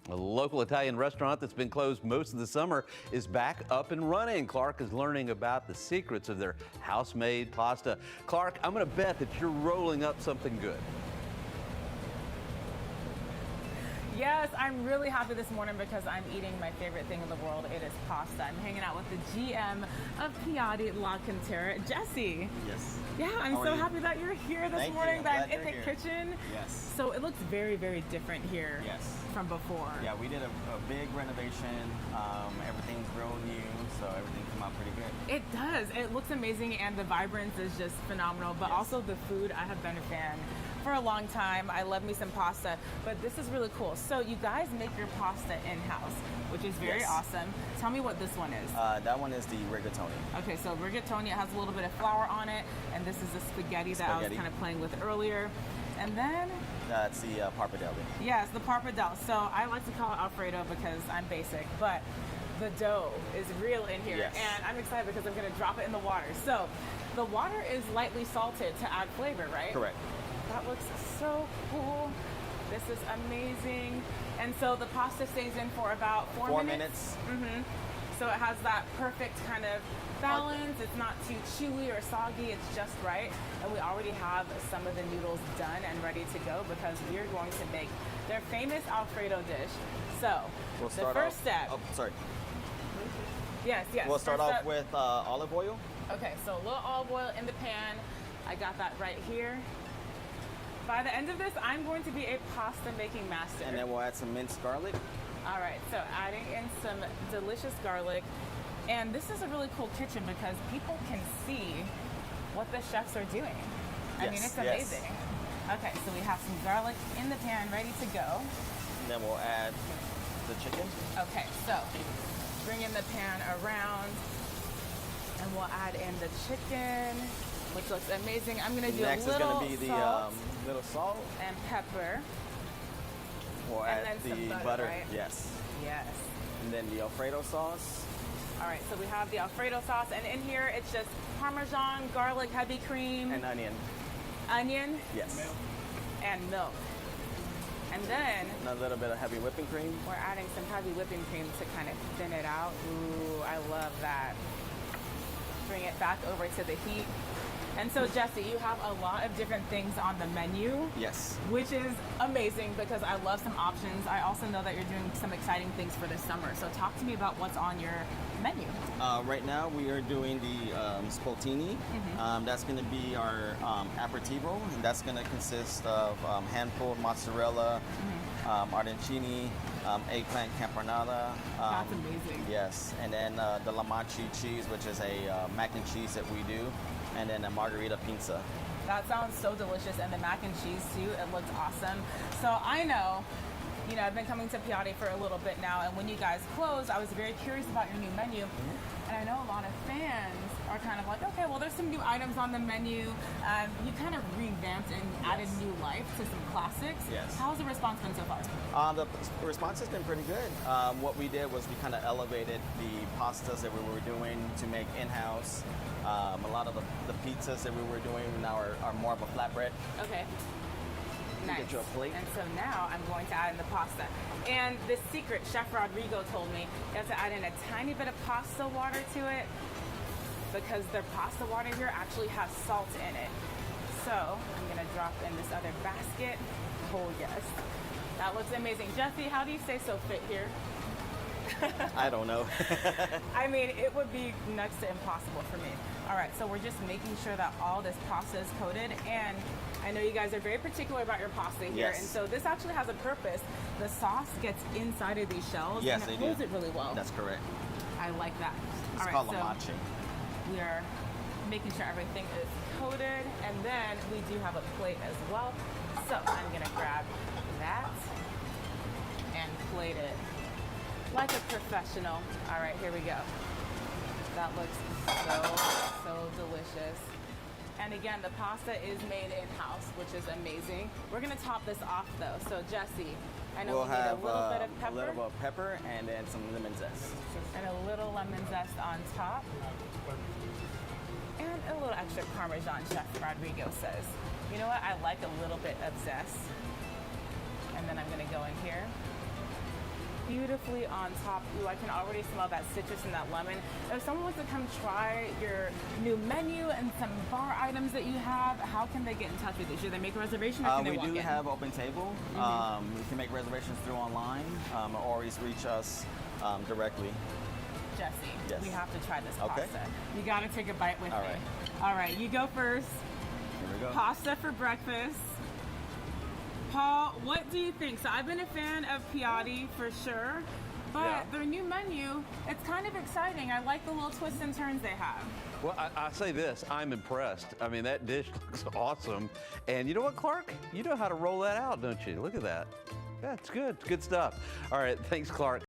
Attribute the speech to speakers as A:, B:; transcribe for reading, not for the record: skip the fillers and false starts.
A: A local Italian restaurant that's been closed most of the summer is back up and running. Clarke is learning about the secrets of their house-made pasta. Clarke, I'm going to bet that you're rolling up something good.
B: Yes, I'm really happy this morning because I'm eating my favorite thing in the world. It is pasta. I'm hanging out with the GM of Piatti La Cantera, Jesse.
C: Yes.
B: Yeah, I'm so happy that you're here this morning, that I'm in the kitchen.
C: Yes.
B: So it looks very, very different here from before.
C: Yeah, we did a big renovation. Everything's real new, so everything came out pretty good.
B: It does. It looks amazing, and the vibrance is just phenomenal. But also the food, I have been a fan for a long time. I love me some pasta, but this is really cool. So you guys make your pasta in-house, which is very awesome. Tell me what this one is.
C: That one is the rigatoni.
B: Okay, so rigatoni, it has a little bit of flour on it, and this is the spaghetti that I was kind of playing with earlier. And then
C: that's the pappardelle.
B: Yes, the pappardelle. So I like to call it Alfredo because I'm basic, but the dough is real in here, and I'm excited because I'm going to drop it in the water. So the water is lightly salted to add flavor, right?
C: Correct.
B: That looks so cool. This is amazing. And so the pasta stays in for about 4 minutes. So it has that perfect kind of balance. It's not too chewy or soggy. It's just right. And we already have some of the noodles done and ready to go because we are going to make their famous Alfredo dish. So
C: we'll
B: the first step.
C: Oh, sorry.
B: Yes.
C: We'll start off with olive oil.
B: Okay, so a little olive oil in the pan. I got that right here. By the end of this, I'm going to be a pasta making master.
C: And then we'll add some minced garlic.
B: All right, so adding in some delicious garlic. And this is a really cool kitchen because people can see what the chefs are doing. I mean, it's amazing. Okay, so we have some garlic in the pan ready to go.
C: And then we'll add the chicken.
B: Okay, so bring in the pan around and we'll add in the chicken, which looks amazing. I'm gonna do
C: Next
B: a little
C: is gonna be the little salt
B: and pepper.
C: We'll add the butter.
B: Right?
C: Yes. And then the Alfredo sauce.
B: All right, so we have the Alfredo sauce, and in here it's just Parmesan, garlic, heavy cream,
C: and onion.
B: Onion.
C: Yes.
B: And milk. And then
C: a little bit of heavy whipping cream.
B: We're adding some heavy whipping cream to kind of thin it out. Ooh, I love that. Bring it back over to the heat. And so, Jesse, you have a lot of different things on the menu.
C: Yes.
B: Which is amazing because I love some options. I also know that you're doing some exciting things for this summer. So talk to me about what's on your menu.
C: Right now we are doing the spoltini. That's going to be our aperitivo, and that's going to consist of hand-pulled mozzarella, arancini, eggplant campernata.
B: That's amazing.
C: Yes, and then the La Machi cheese, which is a mac and cheese that we do, and then a margarita pizza.
B: That sounds so delicious, and the mac and cheese too, it looks awesome. So I know, I've been coming to Piatti for a little bit now, and when you guys closed, I was very curious about your new menu. And I know a lot of fans are kind of like, okay, well, there's some new items on the menu. You kind of revamped and added new life to some classics.
C: Yes.
B: How's the response been so far?
C: The response has been pretty good. What we did was we kind of elevated the pastas that we were doing to make in-house. A lot of the pizzas that we were doing now are more of a flatbread.
B: Okay. Nice.
C: Get you a plate.
B: And so now I'm going to add in the pasta. And the secret, Chef Rodrigo told me, you have to add in a tiny bit of pasta water to it because their pasta water here actually has salt in it. So I'm gonna drop in this other basket. Oh yes, that looks amazing. Jesse, how do you stay so fit here?
C: I don't know.
B: I mean, it would be next to impossible for me. All right, so we're just making sure that all this pasta is coated, and I know you guys are very particular about your pasta here, and so this actually has a purpose. The sauce gets inside of these shells, and it holds it really well.
C: That's correct.
B: I like that.
C: It's called La Machi.
B: We are making sure everything is coated, and then we do have a plate as well. So I'm gonna grab that and plate it like a professional. All right, here we go. That looks so delicious. And again, the pasta is made in-house, which is amazing. We're gonna top this off though. So Jesse, I know we need a little bit of pepper.
C: A little bit of pepper and then some lemon zest.
B: And a little lemon zest on top. And a little extra Parmesan, Chef Rodrigo says. You know what, I like a little bit of zest. And then I'm gonna go in here beautifully on top. Ooh, I can already smell that citrus and that lemon. If someone wants to come try your new menu and some bar items that you have, how can they get in touch with you? Should they make a reservation or can they
C: We
B: walk
C: do
B: in?
C: have open table. We can make reservations through online or always reach us directly.
B: Jesse,
C: Yes.
B: we have to try this
C: Okay.
B: pasta. You got to take a bite with
C: All
B: me.
C: right.
B: All right, you go first.
C: Here we go.
B: Pasta for breakfast. Paul, what do you think? So I've been a fan of Piatti for sure, but
A: Yeah.
B: their new menu, it's kind of exciting. I like the little twists and turns they have.
A: Well, I say this, I'm impressed. I mean, that dish looks awesome. And you know what, Clarke? You know how to roll that out, don't you? Look at that. Yeah, it's good. It's good stuff. All right, thanks, Clarke.